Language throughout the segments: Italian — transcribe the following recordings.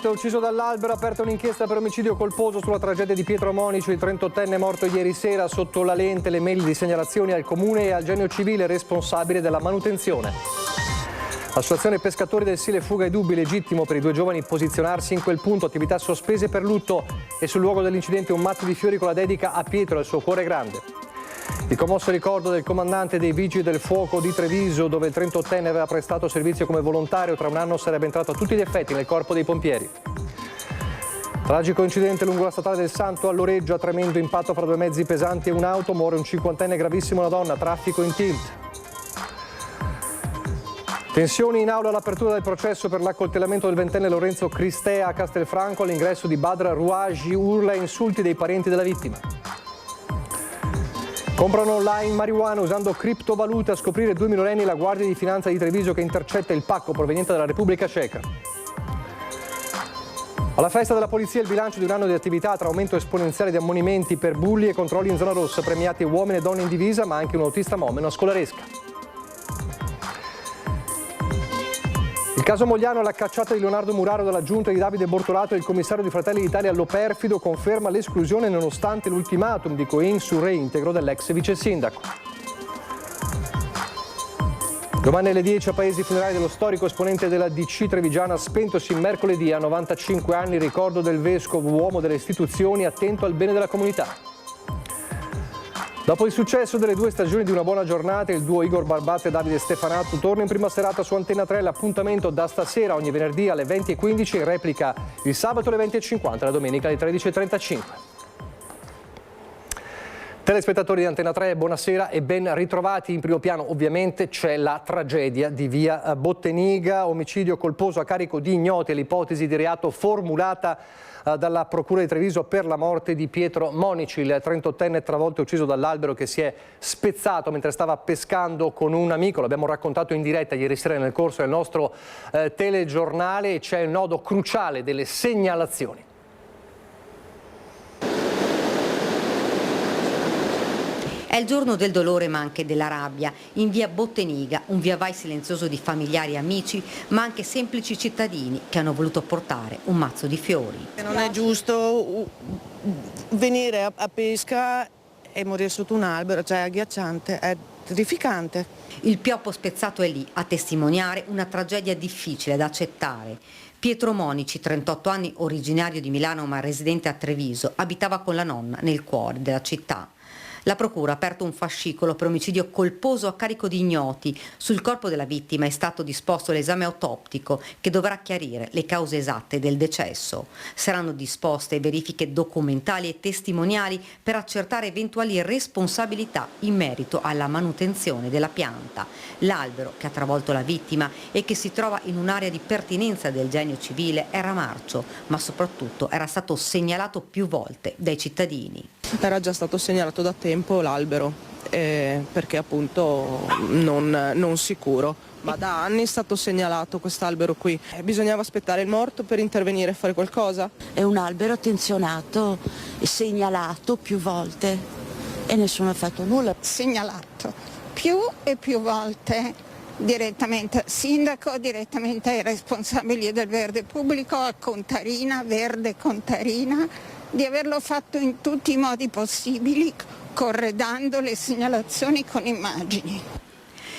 Travolta è ucciso dall'albero, aperta un'inchiesta per omicidio colposo sulla tragedia di Pietro Monici, il 38enne morto ieri sera. Sotto la lente le mail di segnalazioni al comune e al genio civile responsabile della manutenzione. L'associazione pescatori del Sile fuga i dubbi, legittimo per i due giovani posizionarsi in quel punto, attività sospese per lutto e sul luogo dell'incidente un mazzo di fiori con la dedica a Pietro e il suo cuore grande. Il commosso ricordo del comandante dei Vigili del Fuoco di Treviso, dove il 38enne aveva prestato servizio come volontario, tra un anno sarebbe entrato a tutti gli effetti nel corpo dei pompieri. Tragico incidente lungo la statale del Santo a Loreggio, tremendo impatto fra due mezzi pesanti e un'auto, muore un 50enne, gravissimo una donna, traffico in tilt. Tensioni in aula all'apertura del processo per l'accoltellamento del ventenne Lorenzo Cristea a Castelfranco, all'ingresso di Badra Rouagi, urla e insulti dei parenti della vittima. Comprano online marijuana usando criptovalute, a scoprire 2 minorenni la Guardia di Finanza di Treviso che intercetta il pacco proveniente dalla Repubblica Ceca. Alla festa della polizia il bilancio di un anno di attività tra aumento esponenziale di ammonimenti per bulli e controlli in zona rossa, premiati uomini e donne in divisa ma anche un autista mom e una scolaresca. Il caso Mogliano, la cacciata di Leonardo Muraro dalla giunta di Davide Bortolato e il commissario di Fratelli d'Italia Loperfido conferma l'esclusione nonostante l'ultimatum di Coin sul reintegro dell'ex vice sindaco. Domani alle 10 a Paesi Funerari dello storico esponente della DC trevigiana spentosi mercoledì a 95 anni, ricordo del vescovo, uomo delle istituzioni, attento al bene della comunità. Dopo il successo delle 2 stagioni di Una buona giornata, il duo Igor Barbato e Davide Stefanato torna in prima serata su Antenna 3. L'appuntamento da stasera ogni venerdì alle 20:15, in replica il sabato alle 20:50, la domenica alle 13:35. Telespettatori di Antenna 3, buonasera e ben ritrovati. In primo piano ovviamente c'è la tragedia di via Botteniga, omicidio colposo a carico di ignoti, l'ipotesi di reato formulata dalla Procura di Treviso per la morte di Pietro Monici, il 38enne travolto e ucciso dall'albero che si è spezzato mentre stava pescando con un amico. L'abbiamo raccontato in diretta ieri sera nel corso del nostro telegiornale e c'è il nodo cruciale delle segnalazioni. È il giorno del dolore ma anche della rabbia. In via Botteniga, un via vai silenzioso di familiari e amici, ma anche semplici cittadini che hanno voluto portare un mazzo di fiori. Non è giusto venire a pesca e morire sotto un albero, cioè è agghiacciante, è terrificante. Il pioppo spezzato è lì a testimoniare una tragedia difficile da accettare. Pietro Monici, 38 anni, originario di Milano ma residente a Treviso, abitava con la nonna nel cuore della città. La procura ha aperto un fascicolo per omicidio colposo a carico di ignoti. Sul corpo della vittima è stato disposto l'esame autoptico che dovrà chiarire le cause esatte del decesso. Saranno disposte verifiche documentali e testimoniali per accertare eventuali responsabilità in merito alla manutenzione della pianta. L'albero che ha travolto la vittima e che si trova in un'area di pertinenza del genio civile era marcio, ma soprattutto era stato segnalato più volte dai cittadini. Era già stato segnalato da tempo l'albero, perché appunto non sicuro, ma da anni è stato segnalato quest'albero qui. Bisognava aspettare il morto per intervenire e fare qualcosa. È un albero attenzionato e segnalato più volte e nessuno ha fatto nulla. Segnalato più e più volte direttamente al sindaco, direttamente ai responsabili del verde pubblico, a Contarina, Verde Contarina, di averlo fatto in tutti i modi possibili, corredando le segnalazioni con immagini.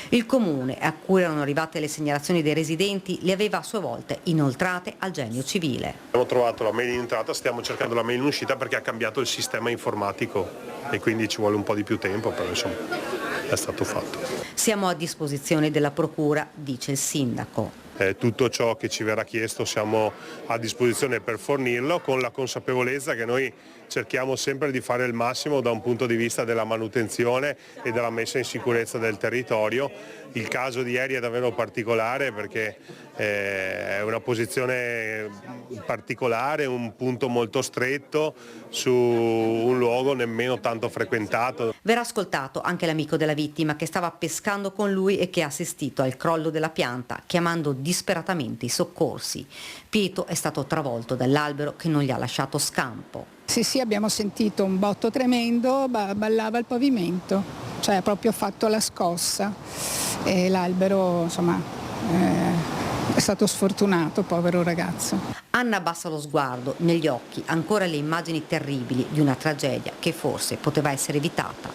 Il comune, a cui erano arrivate le segnalazioni dei residenti, le aveva a sua volta inoltrate al genio civile. Abbiamo trovato la mail in entrata, stiamo cercando la mail in uscita perché ha cambiato il sistema informatico e quindi ci vuole un po' di più tempo, però insomma è stato fatto. Siamo a disposizione della procura, dice il sindaco. Tutto ciò che ci verrà chiesto siamo a disposizione per fornirlo, con la consapevolezza che noi cerchiamo sempre di fare il massimo da un punto di vista della manutenzione e della messa in sicurezza del territorio. Il caso di ieri è davvero particolare perché è una posizione particolare, un punto molto stretto su un luogo nemmeno tanto frequentato. Verrà ascoltato anche l'amico della vittima che stava pescando con lui e che ha assistito al crollo della pianta, chiamando disperatamente i soccorsi. Pietro è stato travolto dall'albero che non gli ha lasciato scampo. Sì, abbiamo sentito un botto tremendo, ballava il pavimento, cioè ha proprio fatto la scossa e l'albero insomma È stato sfortunato, povero ragazzo. Anna abbassa lo sguardo, negli occhi ancora le immagini terribili di una tragedia che forse poteva essere evitata.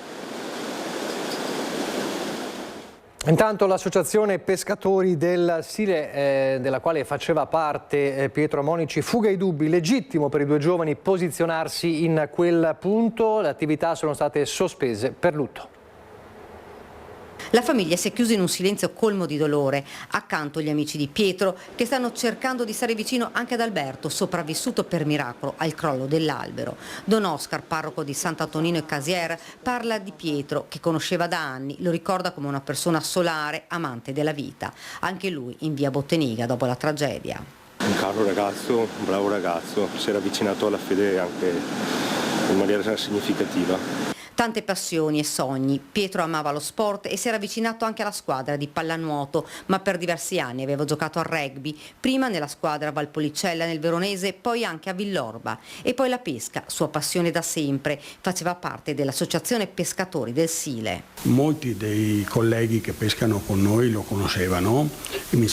Intanto l'associazione pescatori del Sile, della quale faceva parte Pietro Monici, fuga i dubbi, legittimo per i due giovani posizionarsi in quel punto, le attività sono state sospese per lutto. La famiglia si è chiusa in un silenzio colmo di dolore, accanto gli amici di Pietro che stanno cercando di stare vicino anche ad Alberto, sopravvissuto per miracolo al crollo dell'albero. Don Oscar, parroco di Sant'Antonino e Casier, parla di Pietro che conosceva da anni, lo ricorda come una persona solare, amante della vita. Anche lui in via Botteniga dopo la tragedia. Un caro ragazzo, un bravo ragazzo, si era avvicinato alla fede anche in maniera significativa. Tante passioni e sogni. Pietro amava lo sport e si era avvicinato anche alla squadra di pallanuoto, ma per diversi anni aveva giocato al rugby, prima nella squadra Valpolicella nel Veronese, poi anche a Villorba. E poi la pesca, sua passione da sempre, faceva parte dell'associazione pescatori del Sile. Molti dei colleghi che pescano con noi lo conoscevano e mi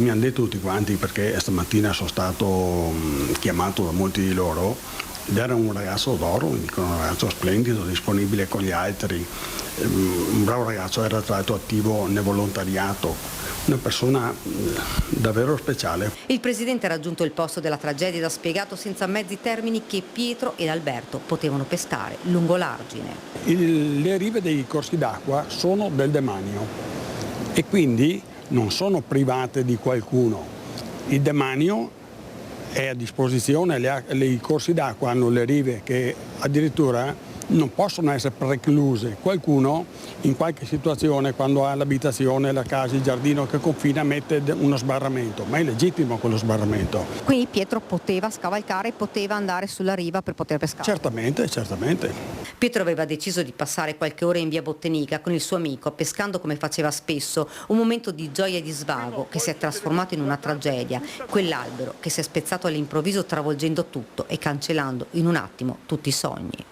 hanno detto tutti quanti, perché stamattina sono stato chiamato da molti di loro. Ed era un ragazzo d'oro, un ragazzo splendido, disponibile con gli altri, un bravo ragazzo, era tra l'altro attivo nel volontariato, una persona davvero speciale. Il presidente ha raggiunto il posto della tragedia ed ha spiegato senza mezzi termini che Pietro ed Alberto potevano pescare lungo l'argine. Le rive dei corsi d'acqua sono del demanio e quindi non sono private di qualcuno. Il demanio è a disposizione, i corsi d'acqua hanno le rive che addirittura non possono essere precluse. Qualcuno in qualche situazione, quando ha l'abitazione, la casa, il giardino che confina, mette uno sbarramento, ma è legittimo quello sbarramento. Quindi Pietro poteva scavalcare, poteva andare sulla riva per poter pescare? Certamente, certamente. Pietro aveva deciso di passare qualche ora in via Botteniga con il suo amico, pescando come faceva spesso, un momento di gioia e di svago che si è trasformato in una tragedia, quell'albero che si è spezzato all'improvviso travolgendo tutto e cancellando in un attimo tutti i sogni.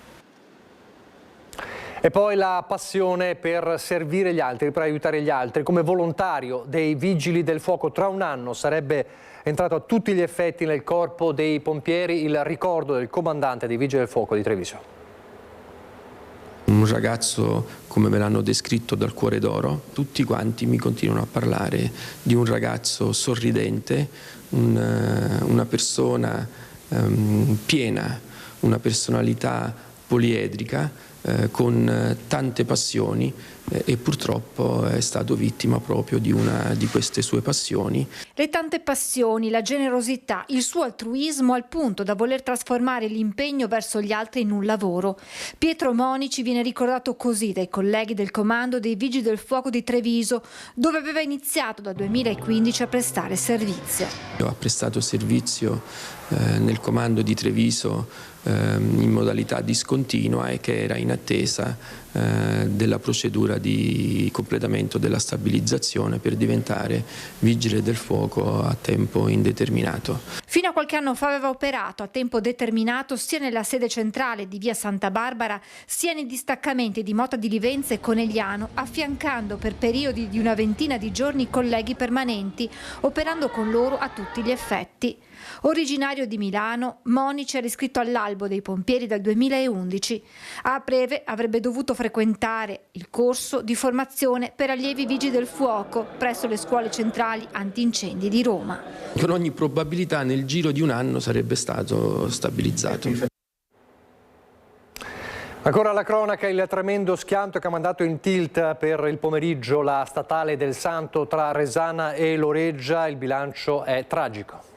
E poi la passione per servire gli altri, per aiutare gli altri. Come volontario dei Vigili del Fuoco, tra un anno sarebbe entrato a tutti gli effetti nel corpo dei pompieri il ricordo del comandante dei Vigili del Fuoco di Treviso. Un ragazzo, come me l'hanno descritto, dal cuore d'oro. Tutti quanti mi continuano a parlare di un ragazzo sorridente, una persona piena, una personalità poliedrica, con tante passioni e purtroppo è stato vittima proprio di una di queste sue passioni. Le tante passioni, la generosità, il suo altruismo al punto da voler trasformare l'impegno verso gli altri in un lavoro. Pietro Monici viene ricordato così dai colleghi del comando dei Vigili del Fuoco di Treviso, dove aveva iniziato dal 2015 a prestare servizio. Ha prestato servizio nel comando di Treviso in modalità discontinua e che era in attesa della procedura di completamento della stabilizzazione per diventare vigile del fuoco a tempo indeterminato. Fino a qualche anno fa aveva operato a tempo determinato sia nella sede centrale di via Santa Barbara sia nei distaccamenti di Mota di Livenza e Conegliano, affiancando per periodi di una ventina di giorni colleghi permanenti, operando con loro a tutti gli effetti. Originario di Milano, Monici era iscritto all'albo dei pompieri dal 2011. A breve avrebbe dovuto frequentare il corso di formazione per allievi vigili del fuoco presso le scuole centrali antincendi di Roma. Con ogni probabilità nel giro di un anno sarebbe stato stabilizzato. Ancora la cronaca, il tremendo schianto che ha mandato in tilt per il pomeriggio la statale del Santo tra Resana e Loreggia. Il bilancio è tragico.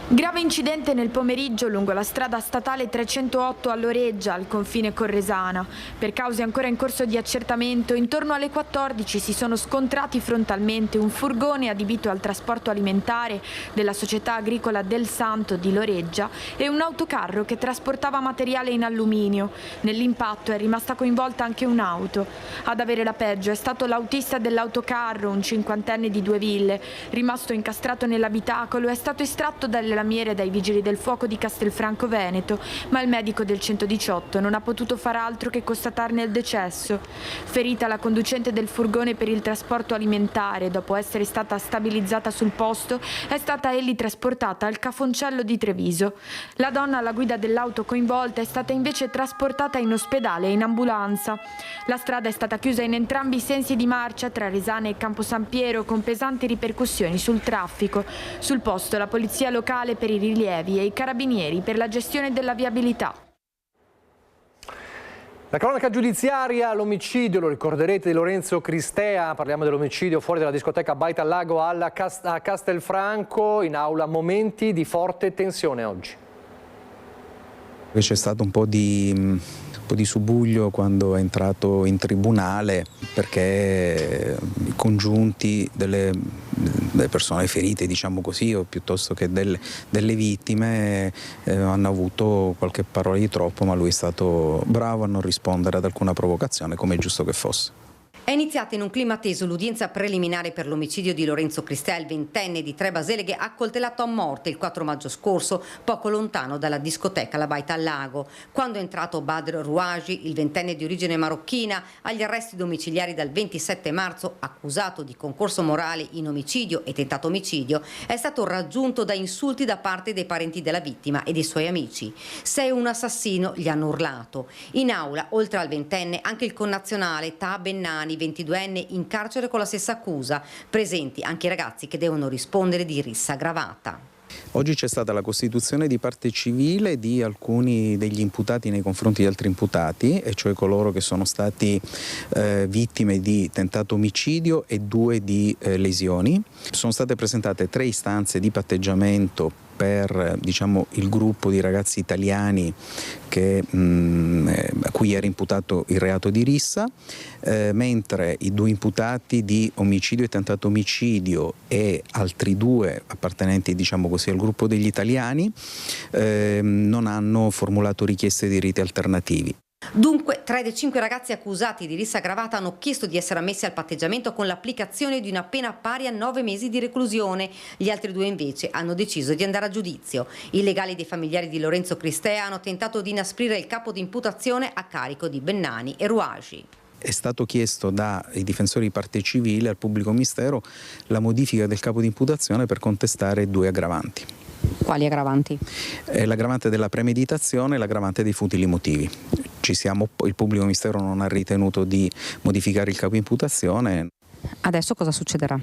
Grave incidente nel pomeriggio lungo la strada statale 308 a Loreggia, al confine con Resana. Per cause ancora in corso di accertamento, intorno alle 14 si sono scontrati frontalmente un furgone adibito al trasporto alimentare della società agricola del Santo di Loreggia e un autocarro che trasportava materiale in alluminio. Nell'impatto è rimasta coinvolta anche un'auto. Ad avere la peggio è stato l'autista dell'autocarro, un cinquantenne di Due Ville. Rimasto incastrato nell'abitacolo, è stato estratto dalle lamiere dai vigili del fuoco di Castelfranco Veneto, ma il medico del 118 non ha potuto far altro che constatarne il decesso. Ferita la conducente del furgone per il trasporto alimentare, dopo essere stata stabilizzata sul posto, è stata trasportata al Cafoncello di Treviso. La donna alla guida dell'auto coinvolta è stata invece trasportata in ospedale in ambulanza. La strada è stata chiusa in entrambi i sensi di marcia tra Resane e Campo San Piero, con pesanti ripercussioni sul traffico. Sul posto la polizia locale per i rilievi e i carabinieri per la gestione della viabilità. La cronaca giudiziaria, l'omicidio, lo ricorderete, di Lorenzo Cristea. Parliamo dell'omicidio fuori dalla discoteca Baita al Lago a Castelfranco. In aula momenti di forte tensione oggi. C'è stato un po' di subuglio quando è entrato in tribunale, perché i congiunti delle persone ferite, diciamo così, o piuttosto che delle vittime hanno avuto qualche parola di troppo, ma lui è stato bravo a non rispondere ad alcuna provocazione, come è giusto che fosse. È iniziata in un clima teso l'udienza preliminare per l'omicidio di Lorenzo Cristea, il ventenne di Tre Baseleghe, accoltellato a morte il 4 maggio scorso, poco lontano dalla discoteca La Baita al Lago. Quando è entrato Badr Rouaji, il ventenne di origine marocchina, agli arresti domiciliari dal 27 marzo, accusato di concorso morale in omicidio e tentato omicidio, è stato raggiunto da insulti da parte dei parenti della vittima e dei suoi amici. Sei un assassino, gli hanno urlato. In aula, oltre al ventenne, anche il connazionale Taha Bennani, 22enne, in carcere con la stessa accusa. Presenti anche i ragazzi che devono rispondere di rissa aggravata. Oggi c'è stata la costituzione di parte civile di alcuni degli imputati nei confronti di altri imputati, e cioè coloro che sono stati vittime di tentato omicidio e 2 di lesioni. Sono state presentate 3 istanze di patteggiamento per, diciamo, il gruppo di ragazzi italiani a cui era imputato il reato di rissa, mentre i 2 imputati di omicidio e tentato omicidio e altri 2 appartenenti, diciamo così, al gruppo degli italiani non hanno formulato richieste di riti alternativi. Dunque, 3 dei 5 ragazzi accusati di rissa aggravata hanno chiesto di essere ammessi al patteggiamento con l'applicazione di una pena pari a 9 mesi di reclusione. Gli altri 2 invece hanno deciso di andare a giudizio. I legali dei familiari di Lorenzo Cristea hanno tentato di inasprire il capo di imputazione a carico di Bennani e Rouaji. È stato chiesto dai difensori di parte civile al pubblico ministero la modifica del capo di imputazione per contestare 2 aggravanti. Quali aggravanti? L'aggravante della premeditazione e l'aggravante dei futili motivi. Il pubblico ministero non ha ritenuto di modificare il capo imputazione. Adesso cosa succederà?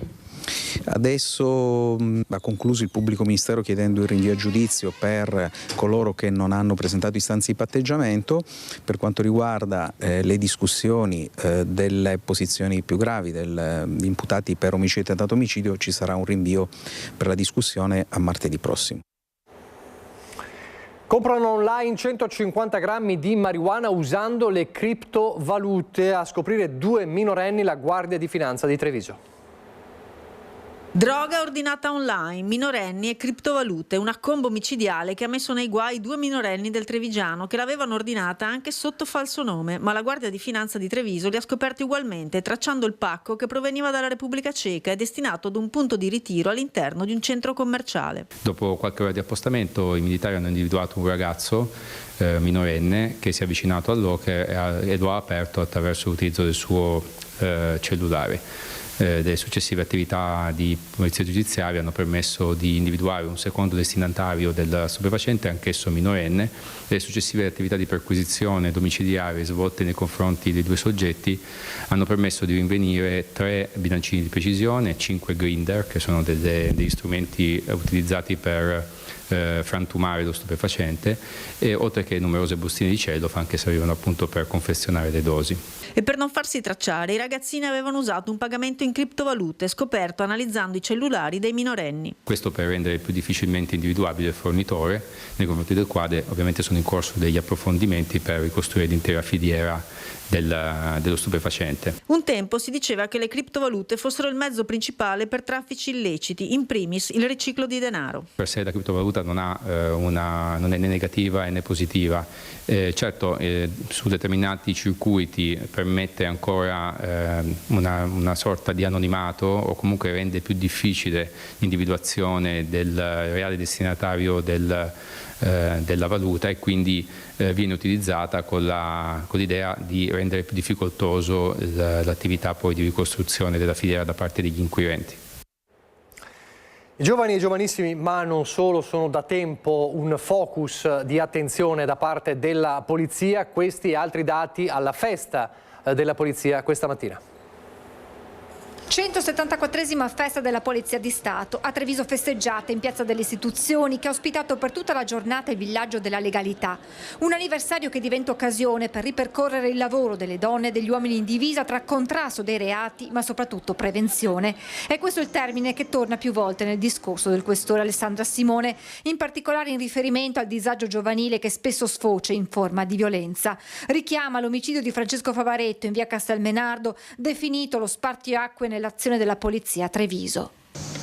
Adesso ha concluso il pubblico ministero chiedendo il rinvio a giudizio per coloro che non hanno presentato istanze di patteggiamento. Per quanto riguarda le discussioni delle posizioni più gravi degli imputati per omicidio e tentato omicidio, ci sarà un rinvio per la discussione a martedì prossimo. Comprano online 150 grammi di marijuana usando le criptovalute. A scoprire 2 minorenni la Guardia di Finanza di Treviso. Droga ordinata online, minorenni e criptovalute, una combo micidiale che ha messo nei guai 2 minorenni del trevigiano che l'avevano ordinata anche sotto falso nome, ma la Guardia di Finanza di Treviso li ha scoperti ugualmente, tracciando il pacco che proveniva dalla Repubblica Ceca e destinato ad un punto di ritiro all'interno di un centro commerciale. Dopo qualche ora di appostamento i militari hanno individuato un ragazzo minorenne che si è avvicinato al locker e lo ha aperto attraverso l'utilizzo del suo cellulare. Delle successive attività di polizia giudiziaria hanno permesso di individuare un secondo destinatario del stupefacente, anch'esso minorenne. Le successive attività di perquisizione domiciliare svolte nei confronti dei 2 soggetti hanno permesso di rinvenire 3 bilancini di precisione, 5 grinder, che sono degli strumenti utilizzati per frantumare lo stupefacente, e oltre che numerose bustine di cellophane che servivano appunto per confezionare le dosi. E per non farsi tracciare, i ragazzini avevano usato un pagamento in criptovalute scoperto analizzando i cellulari dei minorenni. Questo per rendere più difficilmente individuabile il fornitore, nei confronti del quale ovviamente sono in corso degli approfondimenti per ricostruire l'intera filiera dello stupefacente. Un tempo si diceva che le criptovalute fossero il mezzo principale per traffici illeciti, in primis il riciclo di denaro. Per sé la criptovaluta criptovaluta non è né negativa né positiva. Certo, su determinati circuiti permette ancora una sorta di anonimato, o comunque rende più difficile l'individuazione del reale destinatario della valuta, e quindi viene utilizzata con l'idea di rendere più difficoltoso l'attività poi di ricostruzione della filiera da parte degli inquirenti. I giovani e giovanissimi, ma non solo, sono da tempo un focus di attenzione da parte della polizia. Questi e altri dati alla festa della polizia questa mattina. 174esima festa della Polizia di Stato, a Treviso festeggiata in Piazza delle Istituzioni, che ha ospitato per tutta la giornata il villaggio della legalità. Un anniversario che diventa occasione per ripercorrere il lavoro delle donne e degli uomini in divisa tra contrasto dei reati, ma soprattutto prevenzione. È questo il termine che torna più volte nel discorso del questore Alessandra Simone, in particolare in riferimento al disagio giovanile che spesso sfocia in forma di violenza. Richiama l'omicidio di Francesco Favaretto in via Castelmenardo, definito lo spartiacque nell'azione della polizia a Treviso.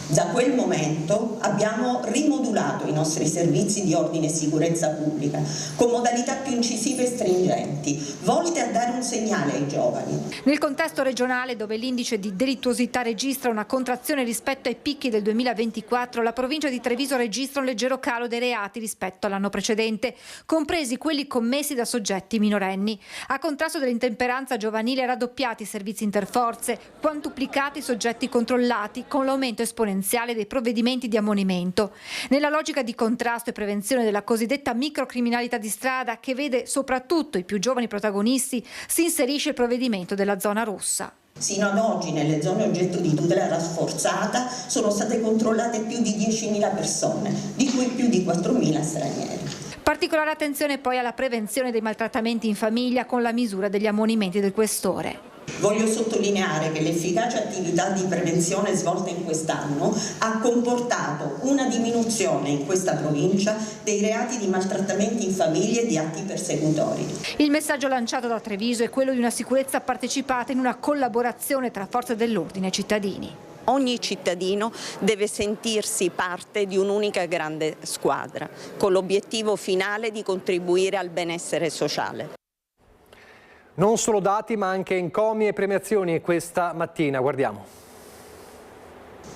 Da quel momento abbiamo rimodulato i nostri servizi di ordine e sicurezza pubblica con modalità più incisive e stringenti, volte a dare un segnale ai giovani. Nel contesto regionale, dove l'indice di delittuosità registra una contrazione rispetto ai picchi del 2024, la provincia di Treviso registra un leggero calo dei reati rispetto all'anno precedente, compresi quelli commessi da soggetti minorenni. A contrasto dell'intemperanza giovanile, raddoppiati i servizi interforze, quantuplicati i soggetti controllati, con l'aumento esponenziale dei provvedimenti di ammonimento. Nella logica di contrasto e prevenzione della cosiddetta microcriminalità di strada, che vede soprattutto i più giovani protagonisti, si inserisce il provvedimento della zona rossa. Sino ad oggi nelle zone oggetto di tutela rafforzata sono state controllate più di 10.000 persone, di cui più di 4.000 stranieri. Particolare attenzione poi alla prevenzione dei maltrattamenti in famiglia con la misura degli ammonimenti del questore. Voglio sottolineare che l'efficace attività di prevenzione svolta in quest'anno ha comportato una diminuzione in questa provincia dei reati di maltrattamenti in famiglia e di atti persecutori. Il messaggio lanciato da Treviso è quello di una sicurezza partecipata in una collaborazione tra forze dell'ordine e cittadini. Ogni cittadino deve sentirsi parte di un'unica grande squadra, con l'obiettivo finale di contribuire al benessere sociale. Non solo dati, ma anche encomi e premiazioni questa mattina. Guardiamo.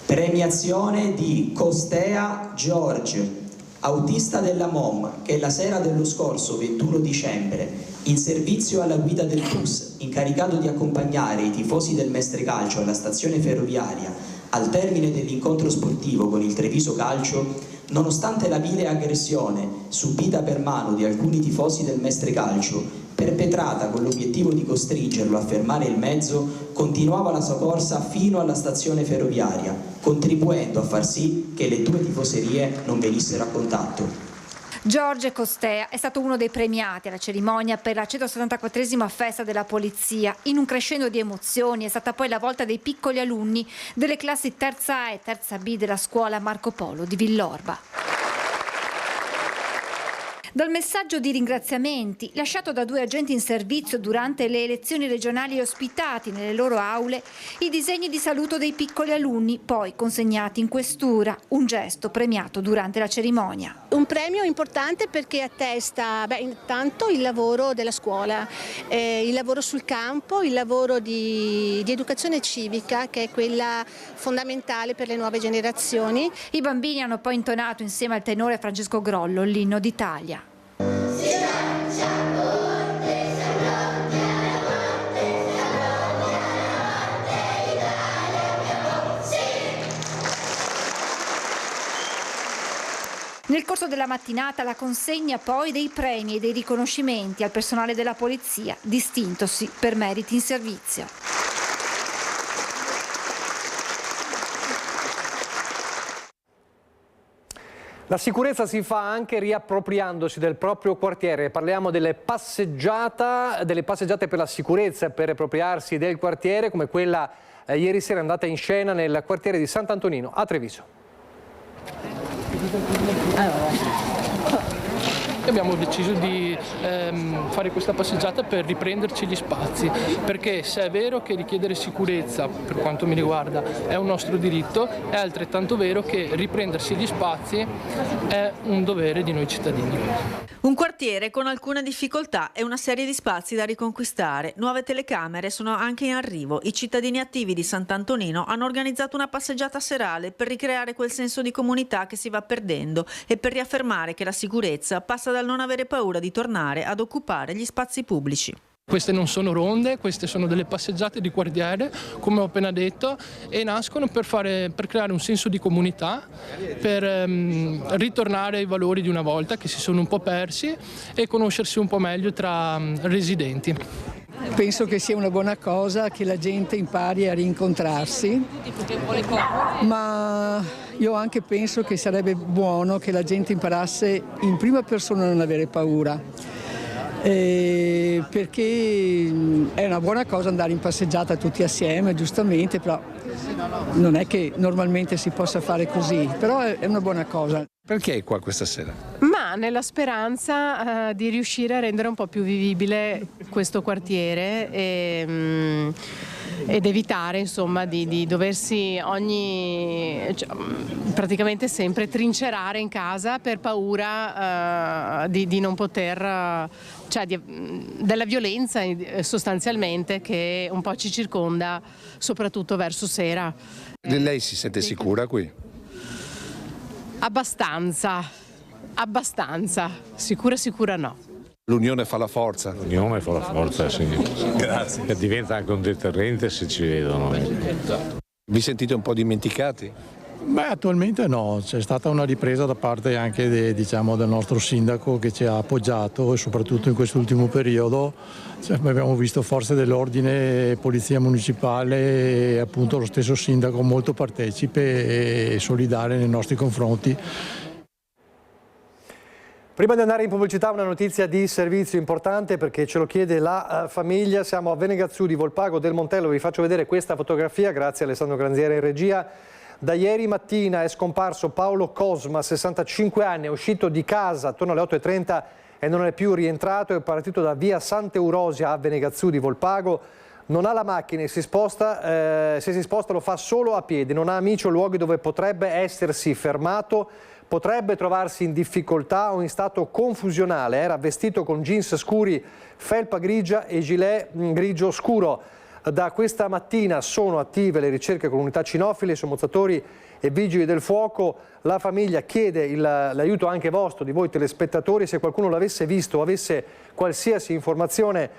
Premiazione di Costea George, autista della MOM, che la sera dello scorso 21 dicembre, in servizio alla guida del bus, incaricato di accompagnare i tifosi del Mestre Calcio alla stazione ferroviaria al termine dell'incontro sportivo con il Treviso Calcio, nonostante la vile aggressione subita per mano di alcuni tifosi del Mestre Calcio, perpetrata con l'obiettivo di costringerlo a fermare il mezzo, continuava la sua corsa fino alla stazione ferroviaria, contribuendo a far sì che le due tifoserie non venissero a contatto. Giorgio Costea è stato uno dei premiati alla cerimonia per la 174esima festa della polizia. In un crescendo di emozioni è stata poi la volta dei piccoli alunni delle classi terza A e terza B della scuola Marco Polo di Villorba. Dal messaggio di ringraziamenti lasciato da due agenti in servizio durante le elezioni regionali e ospitati nelle loro aule, i disegni di saluto dei piccoli alunni poi consegnati in questura, un gesto premiato durante la cerimonia. Un premio importante perché attesta intanto il lavoro della scuola, il lavoro sul campo, il lavoro di educazione civica, che è quella fondamentale per le nuove generazioni. I bambini hanno poi intonato insieme al tenore Francesco Grollo l'inno d'Italia. Nel corso della mattinata la consegna poi dei premi e dei riconoscimenti al personale della polizia, distintosi per meriti in servizio. La sicurezza si fa anche riappropriandosi del proprio quartiere. Parliamo delle passeggiate per la sicurezza, per appropriarsi del quartiere, come quella ieri sera andata in scena nel quartiere di Sant'Antonino a Treviso. e abbiamo deciso di fare questa passeggiata per riprenderci gli spazi, perché se è vero che richiedere sicurezza, per quanto mi riguarda, è un nostro diritto, è altrettanto vero che riprendersi gli spazi è un dovere di noi cittadini. Un quartiere con alcune difficoltà e una serie di spazi da riconquistare. Nuove telecamere sono anche in arrivo. I cittadini attivi di Sant'Antonino hanno organizzato una passeggiata serale per ricreare quel senso di comunità che si va perdendo e per riaffermare che la sicurezza passa dal non avere paura di tornare ad occupare gli spazi pubblici. Queste non sono ronde, queste sono delle passeggiate di quartiere, come ho appena detto, e nascono per creare un senso di comunità, per ritornare ai valori di una volta che si sono un po' persi e conoscersi un po' meglio tra residenti. Penso che sia una buona cosa che la gente impari a rincontrarsi, ma io anche penso che sarebbe buono che la gente imparasse in prima persona a non avere paura. Perché è una buona cosa andare in passeggiata tutti assieme, giustamente, però non è che normalmente si possa fare così, però è una buona cosa. Perché è qua questa sera? Ma nella speranza di riuscire a rendere un po' più vivibile questo quartiere ed evitare insomma di doversi praticamente sempre trincerare in casa per paura di non poter, della violenza sostanzialmente che un po' ci circonda, soprattutto verso sera. Lei si sente sicura qui? Abbastanza, sicura no. L'unione fa la forza? L'unione fa la forza, sì. Grazie. E diventa anche un deterrente se ci vedono. Vi sentite un po' dimenticati? Beh, attualmente no, c'è stata una ripresa da parte anche del nostro sindaco che ci ha appoggiato e soprattutto in quest'ultimo periodo abbiamo visto forze dell'ordine, polizia municipale e appunto lo stesso sindaco molto partecipe e solidale nei nostri confronti. Prima di andare in pubblicità una notizia di servizio importante perché ce lo chiede la famiglia. Siamo a Venegazzu di Volpago del Montello, vi faccio vedere questa fotografia, grazie a Alessandro Granziera in regia. Da ieri mattina è scomparso Paolo Cosma, 65 anni, è uscito di casa attorno alle 8:30 e non è più rientrato, è partito da via Sant'Eurosia a Venegazzu di Volpago. Non ha la macchina e se si sposta lo fa solo a piedi, non ha amici o luoghi dove potrebbe essersi fermato. Potrebbe trovarsi in difficoltà o in stato confusionale, era vestito con jeans scuri, felpa grigia e gilet grigio scuro. Da questa mattina sono attive le ricerche con unità cinofile, sommozzatori e vigili del fuoco. La famiglia chiede l'aiuto anche vostro, di voi telespettatori, se qualcuno l'avesse visto o avesse qualsiasi informazione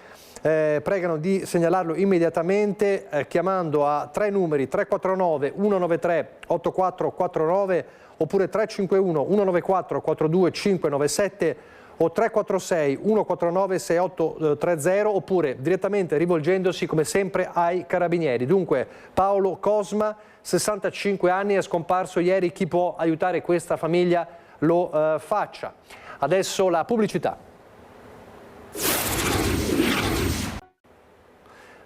pregano di segnalarlo immediatamente chiamando a 3 numeri 349 193 8449 oppure 351 194 42597 o 346 149 6830 oppure direttamente rivolgendosi come sempre ai carabinieri. Dunque Paolo Cosma, 65 anni, è scomparso ieri, chi può aiutare questa famiglia lo faccia. Adesso la pubblicità.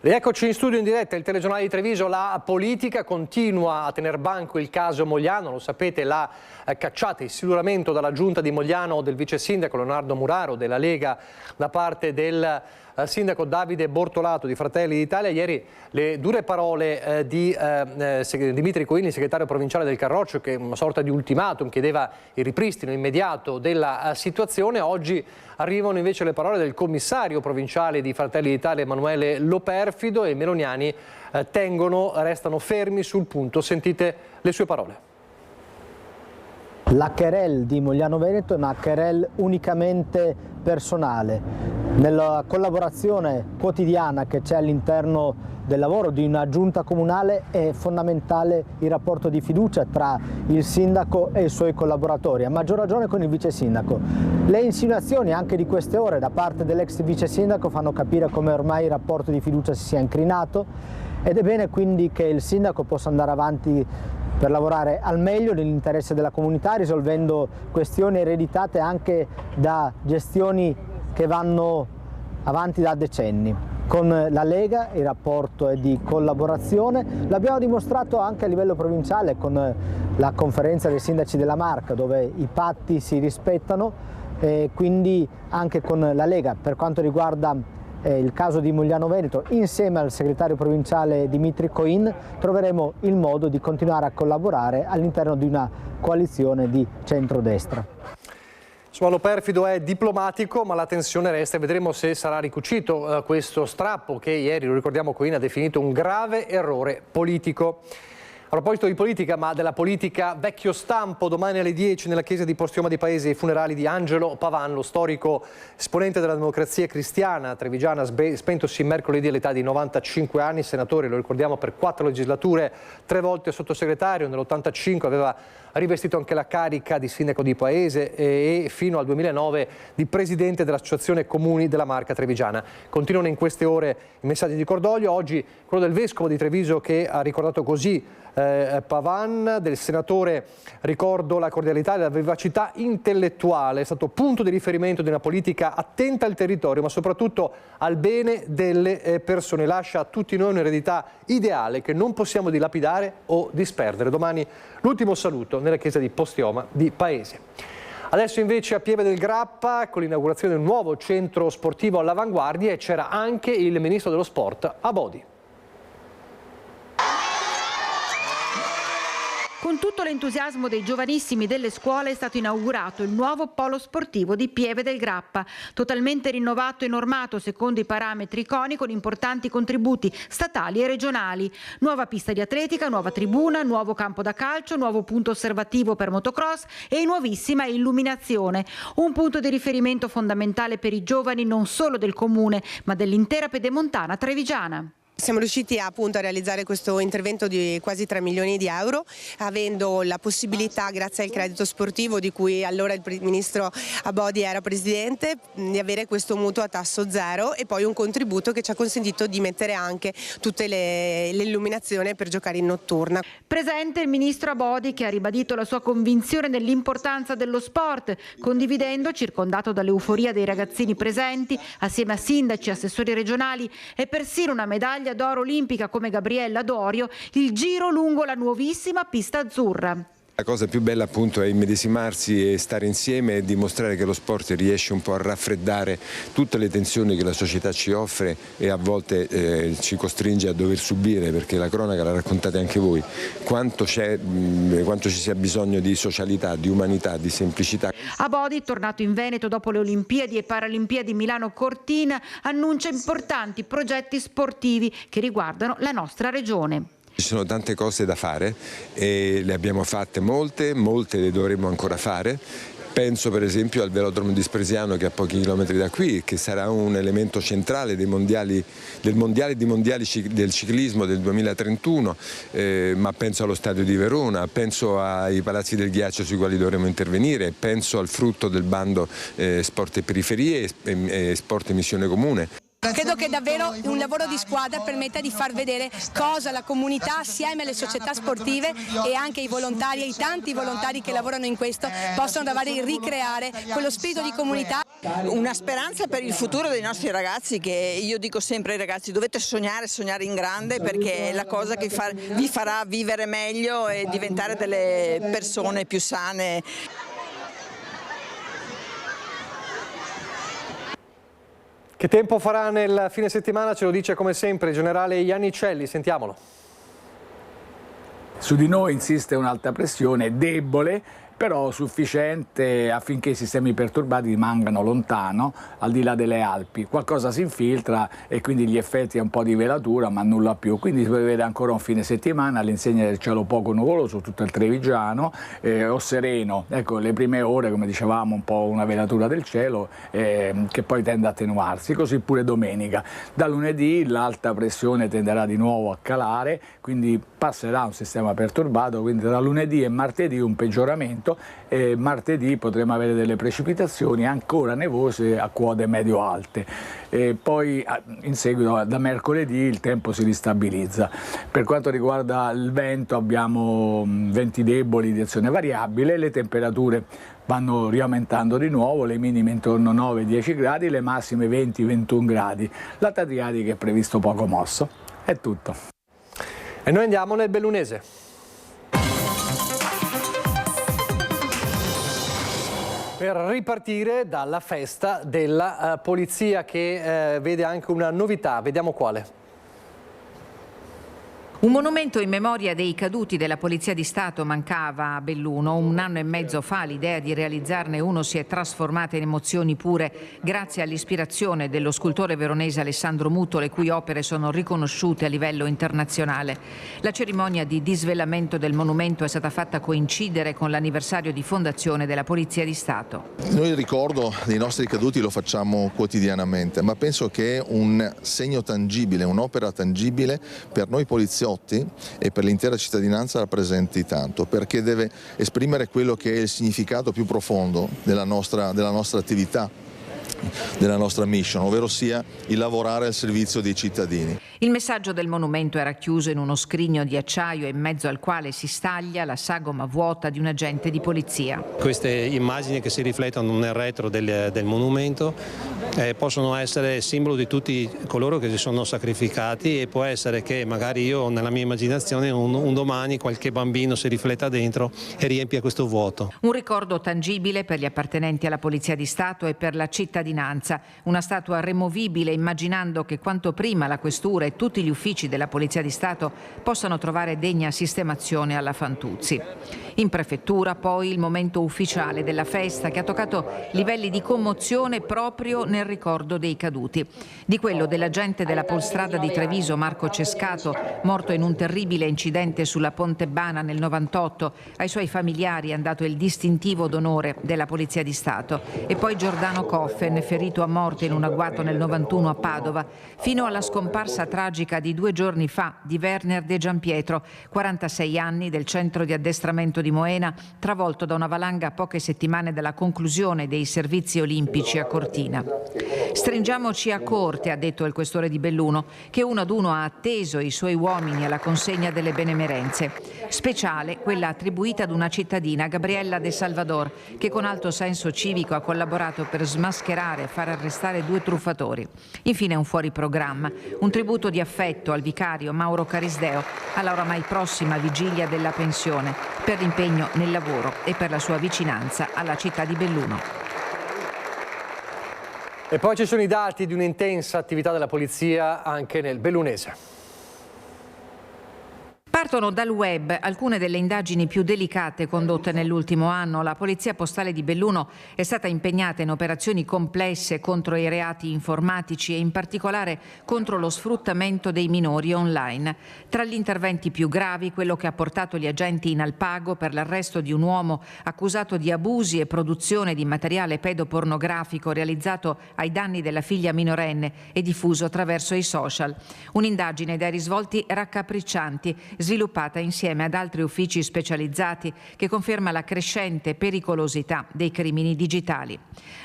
Rieccoci in studio in diretta, il telegiornale di Treviso. La politica continua a tener banco il caso Mogliano, lo sapete, la cacciata, il siluramento dalla giunta di Mogliano del vice sindaco Leonardo Muraro della Lega da parte del sindaco Davide Bortolato di Fratelli d'Italia. Ieri le dure parole di Dimitri Coini, segretario provinciale del Carroccio, che una sorta di ultimatum chiedeva il ripristino immediato della situazione. Oggi arrivano invece le parole del commissario provinciale di Fratelli d'Italia Emanuele Loperfido e i meloniani restano fermi sul punto. Sentite le sue parole. La querel di Mogliano Veneto è una querel unicamente personale. Nella collaborazione quotidiana che c'è all'interno del lavoro di una giunta comunale è fondamentale il rapporto di fiducia tra il sindaco e i suoi collaboratori, a maggior ragione con il vice sindaco. Le insinuazioni anche di queste ore da parte dell'ex vice sindaco fanno capire come ormai il rapporto di fiducia si sia incrinato ed è bene quindi che il sindaco possa andare avanti per lavorare al meglio nell'interesse della comunità, risolvendo questioni ereditate anche da gestioni che vanno avanti da decenni. Con la Lega il rapporto è di collaborazione, l'abbiamo dimostrato anche a livello provinciale con la conferenza dei sindaci della Marca, dove i patti si rispettano quindi anche con la Lega per quanto riguarda il caso di Mogliano Veneto, insieme al segretario provinciale Dimitri Coin troveremo il modo di continuare a collaborare all'interno di una coalizione di centrodestra. Insomma, lo perfido è diplomatico, ma la tensione resta e vedremo se sarà ricucito questo strappo che ieri, lo ricordiamo, Coin ha definito un grave errore politico. A proposito di politica, ma della politica vecchio stampo, domani alle 10 nella chiesa di Postioma di Paese i funerali di Angelo Pavan, lo storico esponente della democrazia cristiana trevigiana, spentosi mercoledì all'età di 95 anni, senatore, lo ricordiamo, per 4 legislature, 3 volte sottosegretario, nell'85 aveva rivestito anche la carica di sindaco di Paese e fino al 2009 di presidente dell'Associazione Comuni della Marca Trevigiana. Continuano in queste ore i messaggi di cordoglio, oggi quello del vescovo di Treviso che ha ricordato così Pavan, del senatore ricordo la cordialità e la vivacità intellettuale, è stato punto di riferimento di una politica attenta al territorio ma soprattutto al bene delle persone, lascia a tutti noi un'eredità ideale che non possiamo dilapidare o disperdere. Domani l'ultimo saluto nella chiesa di Postioma di Paese. Adesso invece a Pieve del Grappa con l'inaugurazione di un nuovo centro sportivo all'avanguardia e c'era anche il ministro dello sport Abodi. Con tutto l'entusiasmo dei giovanissimi delle scuole è stato inaugurato il nuovo polo sportivo di Pieve del Grappa, totalmente rinnovato e normato secondo i parametri ICONI con importanti contributi statali e regionali. Nuova pista di atletica, nuova tribuna, nuovo campo da calcio, nuovo punto osservativo per motocross e nuovissima illuminazione. Un punto di riferimento fondamentale per i giovani non solo del comune ma dell'intera pedemontana trevigiana. Siamo riusciti appunto a realizzare questo intervento di quasi 3 milioni di euro, avendo la possibilità, grazie al credito sportivo di cui allora il ministro Abodi era presidente, di avere questo mutuo a tasso zero e poi un contributo che ci ha consentito di mettere anche tutte l'illuminazione per giocare in notturna. Presente il ministro Abodi che ha ribadito la sua convinzione nell'importanza dello sport, condividendo, circondato dall'euforia dei ragazzini presenti, assieme a sindaci, assessori regionali e persino una medaglia d'oro olimpica come Gabriella Dorio, il giro lungo la nuovissima pista azzurra. La cosa più bella appunto è immedesimarsi e stare insieme e dimostrare che lo sport riesce un po' a raffreddare tutte le tensioni che la società ci offre e a volte ci costringe a dover subire, perché la cronaca la raccontate anche voi, quanto ci sia bisogno di socialità, di umanità, di semplicità. Abodi, tornato in Veneto dopo le Olimpiadi e Paralimpiadi Milano-Cortina, annuncia importanti progetti sportivi che riguardano la nostra regione. Ci sono tante cose da fare e le abbiamo fatte molte le dovremo ancora fare. Penso per esempio al velodromo di Spresiano che è a pochi chilometri da qui, che sarà un elemento centrale del mondiale del ciclismo del 2031, ma penso allo stadio di Verona, penso ai palazzi del ghiaccio sui quali dovremo intervenire, penso al frutto del bando sport e periferie e sport e missione comune. Credo che davvero un lavoro di squadra permetta di far vedere cosa la comunità assieme alle società sportive e anche i volontari e i tanti volontari che lavorano in questo possono davvero ricreare quello spirito di comunità. Una speranza per il futuro dei nostri ragazzi, che io dico sempre ai ragazzi dovete sognare in grande, perché è la cosa che vi farà vivere meglio e diventare delle persone più sane. Che tempo farà nel fine settimana ce lo dice come sempre il generale Iannicelli, sentiamolo. Su di noi insiste un'alta pressione debole, però sufficiente affinché i sistemi perturbati rimangano lontano, al di là delle Alpi. Qualcosa si infiltra e quindi gli effetti è un po' di velatura, ma nulla più. Quindi si prevede ancora un fine settimana all'insegna del cielo poco nuvoloso su tutto il Trevigiano o sereno. Ecco, le prime ore, come dicevamo, un po' una velatura del cielo che poi tende a attenuarsi, così pure domenica. Da lunedì l'alta pressione tenderà di nuovo a calare, quindi passerà un sistema perturbato, quindi tra lunedì e martedì un peggioramento. E martedì potremo avere delle precipitazioni ancora nevose a quote medio-alte. E poi in seguito da mercoledì il tempo si ristabilizza. Per quanto riguarda il vento abbiamo venti deboli di azione variabile, le temperature vanno riaumentando di nuovo, le minime intorno a 9-10 gradi, le massime 20-21 gradi. L'alta Adriatica è previsto poco mosso. È tutto. E noi andiamo nel Bellunese. Per ripartire dalla festa della polizia che vede anche una novità, vediamo quale. Un monumento in memoria dei caduti della Polizia di Stato mancava a Belluno. 1 anno e mezzo fa l'idea di realizzarne uno si è trasformata in emozioni pure grazie all'ispirazione dello scultore veronese Alessandro Muto, le cui opere sono riconosciute a livello internazionale. La cerimonia di disvelamento del monumento è stata fatta coincidere con l'anniversario di fondazione della Polizia di Stato. Noi il ricordo dei nostri caduti lo facciamo quotidianamente, ma penso che un segno tangibile, un'opera tangibile per noi poliziotti e per l'intera cittadinanza rappresenti tanto, perché deve esprimere quello che è il significato più profondo della nostra attività, della nostra mission, ovvero sia il lavorare al servizio dei cittadini. Il messaggio del monumento è racchiuso in uno scrigno di acciaio in mezzo al quale si staglia la sagoma vuota di un agente di polizia. Queste immagini che si riflettono nel retro del monumento possono essere simbolo di tutti coloro che si sono sacrificati, e può essere che magari io nella mia immaginazione un domani qualche bambino si rifletta dentro e riempia questo vuoto. Un ricordo tangibile per gli appartenenti alla Polizia di Stato e per la cittadinanza. Una statua removibile, immaginando che quanto prima la questura e tutti gli uffici della Polizia di Stato possano trovare degna sistemazione alla Fantuzzi. In prefettura poi il momento ufficiale della festa, che ha toccato livelli di commozione proprio nel ricordo dei caduti. Di quello dell'agente della Polstrada di Treviso Marco Cescato, morto in un terribile incidente sulla Ponte Bana nel 98. Ai suoi familiari è andato il distintivo d'onore della Polizia di Stato. E poi Giordano Coffen, ferito a morte in un agguato nel 91 a Padova, fino alla scomparsa tragica di 2 giorni fa di Werner De Giampietro, 46 anni, del centro di addestramento di Moena, travolto da una valanga a poche settimane dalla conclusione dei servizi olimpici a Cortina. Stringiamoci a corte, ha detto il questore di Belluno, che uno ad uno ha atteso i suoi uomini alla consegna delle benemerenze. Speciale quella attribuita ad una cittadina, Gabriella De Salvador, che con alto senso civico ha collaborato per smascherare e far arrestare 2 truffatori. Infine un fuori programma, un tributo di affetto al vicario Mauro Carisdeo alla oramai prossima vigilia della pensione, per l'impegno nel lavoro e per la sua vicinanza alla città di Belluno. E poi ci sono i dati di un'intensa attività della polizia anche nel bellunese. Partono dal web alcune delle indagini più delicate condotte nell'ultimo anno. La Polizia Postale di Belluno è stata impegnata in operazioni complesse contro i reati informatici e in particolare contro lo sfruttamento dei minori online. Tra gli interventi più gravi, quello che ha portato gli agenti in Alpago per l'arresto di un uomo accusato di abusi e produzione di materiale pedopornografico realizzato ai danni della figlia minorenne e diffuso attraverso i social. Un'indagine dai risvolti raccapriccianti, sviluppata insieme ad altri uffici specializzati, che conferma la crescente pericolosità dei crimini digitali.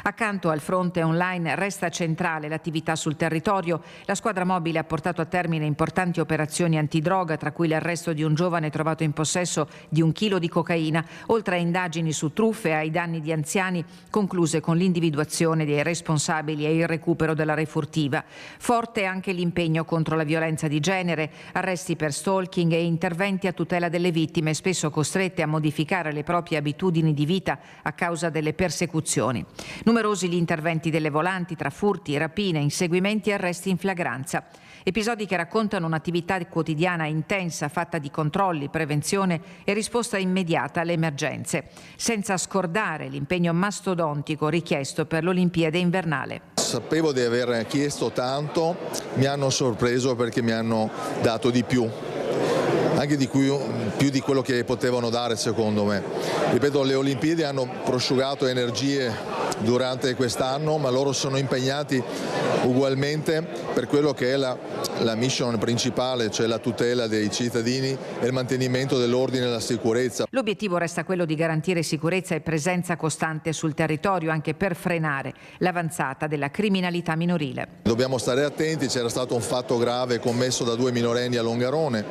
Accanto al fronte online resta centrale l'attività sul territorio. La squadra mobile ha portato a termine importanti operazioni antidroga, tra cui l'arresto di un giovane trovato in possesso di 1 chilo di cocaina, oltre a indagini su truffe ai danni di anziani, concluse con l'individuazione dei responsabili e il recupero della refurtiva. Forte anche l'impegno contro la violenza di genere, arresti per stalking e interventi a tutela delle vittime, spesso costrette a modificare le proprie abitudini di vita a causa delle persecuzioni. Numerosi gli interventi delle volanti tra furti, rapine, inseguimenti e arresti in flagranza. Episodi che raccontano un'attività quotidiana intensa, fatta di controlli, prevenzione e risposta immediata alle emergenze, senza scordare l'impegno mastodontico richiesto per l'Olimpiade invernale. Sapevo di aver chiesto tanto, mi hanno sorpreso perché mi hanno dato di più. Anche più di quello che potevano dare, secondo me. Ripeto, le Olimpiadi hanno prosciugato energie durante quest'anno, ma loro sono impegnati ugualmente per quello che è la mission principale, cioè la tutela dei cittadini e il mantenimento dell'ordine e della sicurezza. L'obiettivo resta quello di garantire sicurezza e presenza costante sul territorio, anche per frenare l'avanzata della criminalità minorile. Dobbiamo stare attenti, c'era stato un fatto grave commesso da 2 minorenni a Longarone,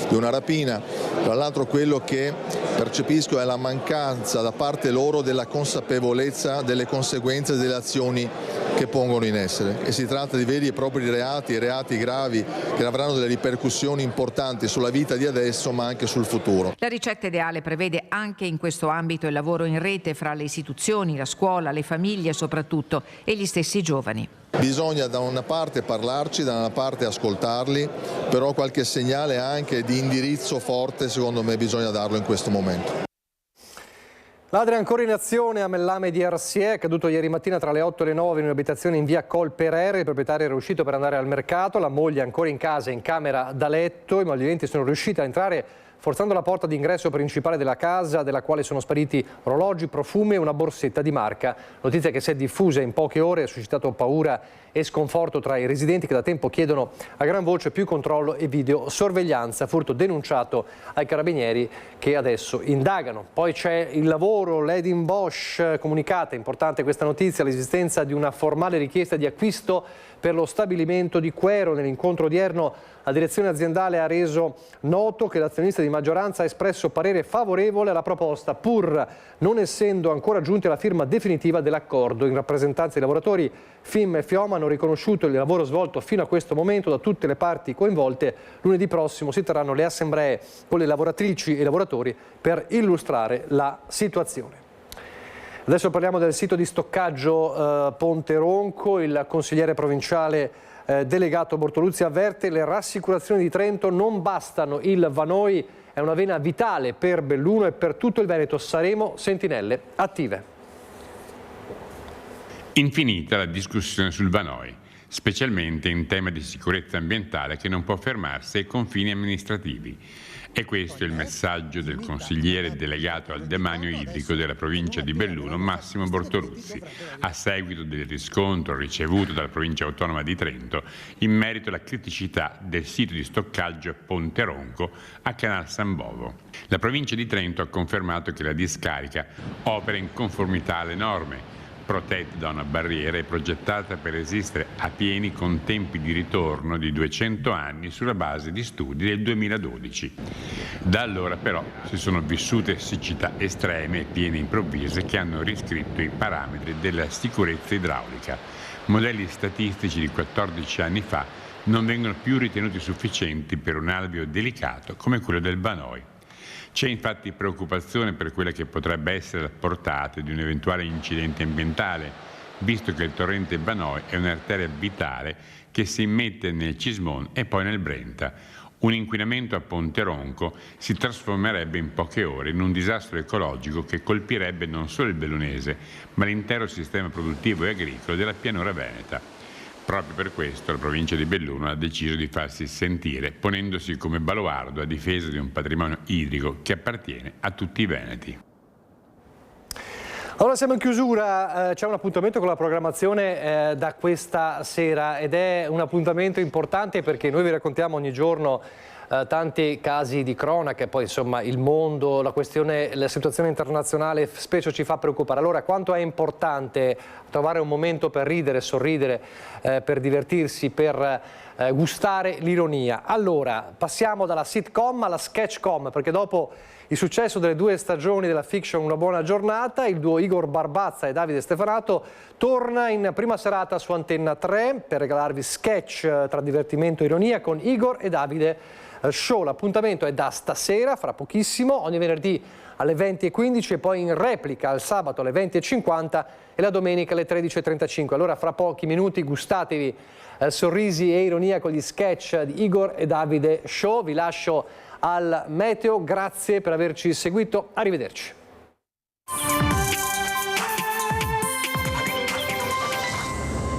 di una rapina. Tra l'altro quello che percepisco è la mancanza da parte loro della consapevolezza delle conseguenze conseguenze delle azioni che pongono in essere, e si tratta di veri e propri reati gravi che avranno delle ripercussioni importanti sulla vita di adesso ma anche sul futuro. La ricetta ideale prevede anche in questo ambito il lavoro in rete fra le istituzioni, la scuola, le famiglie soprattutto e gli stessi giovani. Bisogna da una parte parlarci, da una parte ascoltarli, però qualche segnale anche di indirizzo forte secondo me bisogna darlo in questo momento. Ladri ancora in azione a Mellame di Arsiè, caduto ieri mattina tra le 8 e le 9 in un'abitazione in via Colperere. Il proprietario era uscito per andare al mercato, la moglie ancora in casa in camera da letto. I malviventi sono riusciti a entrare forzando la porta d'ingresso principale della casa, della quale sono spariti orologi, profumi e una borsetta di marca. Notizia che si è diffusa in poche ore e ha suscitato paura e sconforto tra i residenti che da tempo chiedono a gran voce più controllo e videosorveglianza. Furto denunciato ai carabinieri che adesso indagano. Poi c'è il lavoro, l'Edin Bosch comunicata, importante questa notizia, l'esistenza di una formale richiesta di acquisto per lo stabilimento di Quero. Nell'incontro odierno la direzione aziendale ha reso noto che l'azionista di maggioranza ha espresso parere favorevole alla proposta, pur non essendo ancora giunti alla firma definitiva dell'accordo. In rappresentanza dei lavoratori, FIM e FIOM hanno riconosciuto il lavoro svolto fino a questo momento da tutte le parti coinvolte. Lunedì prossimo si terranno le assemblee con le lavoratrici e i lavoratori per illustrare la situazione. Adesso parliamo del sito di stoccaggio Ponte Ronco. Il consigliere provinciale delegato Bortoluzzi avverte: le rassicurazioni di Trento non bastano, il Vanoi è una vena vitale per Belluno e per tutto il Veneto, saremo sentinelle attive. Infinita la discussione sul Vanoi, specialmente in tema di sicurezza ambientale che non può fermarsi ai confini amministrativi. E questo è il messaggio del consigliere delegato al demanio idrico della provincia di Belluno, Massimo Bortoluzzi, a seguito del riscontro ricevuto dalla provincia autonoma di Trento in merito alla criticità del sito di stoccaggio Ponte Ronco a Canal San Bovo. La provincia di Trento ha confermato che la discarica opera in conformità alle norme, protetta da una barriera e progettata per resistere a pieni con tempi di ritorno di 200 anni sulla base di studi del 2012. Da allora però si sono vissute siccità estreme e piene improvvise che hanno riscritto i parametri della sicurezza idraulica. Modelli statistici di 14 anni fa non vengono più ritenuti sufficienti per un alveo delicato come quello del Vanoi. C'è infatti preoccupazione per quella che potrebbe essere la portata di un eventuale incidente ambientale, visto che il torrente Vanoi è un'arteria vitale che si immette nel Cismon e poi nel Brenta. Un inquinamento a Ponte Ronco si trasformerebbe in poche ore in un disastro ecologico che colpirebbe non solo il bellunese, ma l'intero sistema produttivo e agricolo della pianura veneta. Proprio per questo la provincia di Belluno ha deciso di farsi sentire, ponendosi come baluardo a difesa di un patrimonio idrico che appartiene a tutti i veneti. Allora siamo in chiusura, c'è un appuntamento con la programmazione da questa sera ed è un appuntamento importante perché noi vi raccontiamo ogni giorno tanti casi di cronaca, poi insomma il mondo, la situazione internazionale spesso ci fa preoccupare. Allora quanto è importante trovare un momento per ridere, sorridere, per divertirsi, per gustare l'ironia. Allora passiamo dalla sitcom alla sketchcom, perché dopo il successo delle 2 stagioni della fiction Una buona giornata, il duo Igor Barbazza e Davide Stefanato torna in prima serata su Antenna 3 per regalarvi sketch tra divertimento e ironia con Igor e Davide Show. L'appuntamento è da stasera, fra pochissimo, ogni venerdì alle 20:15 e poi in replica al sabato alle 20:50 e la domenica alle 13:35. Allora fra pochi minuti gustatevi sorrisi e ironia con gli sketch di Igor e Davide Show. Vi lascio al meteo, grazie per averci seguito, arrivederci.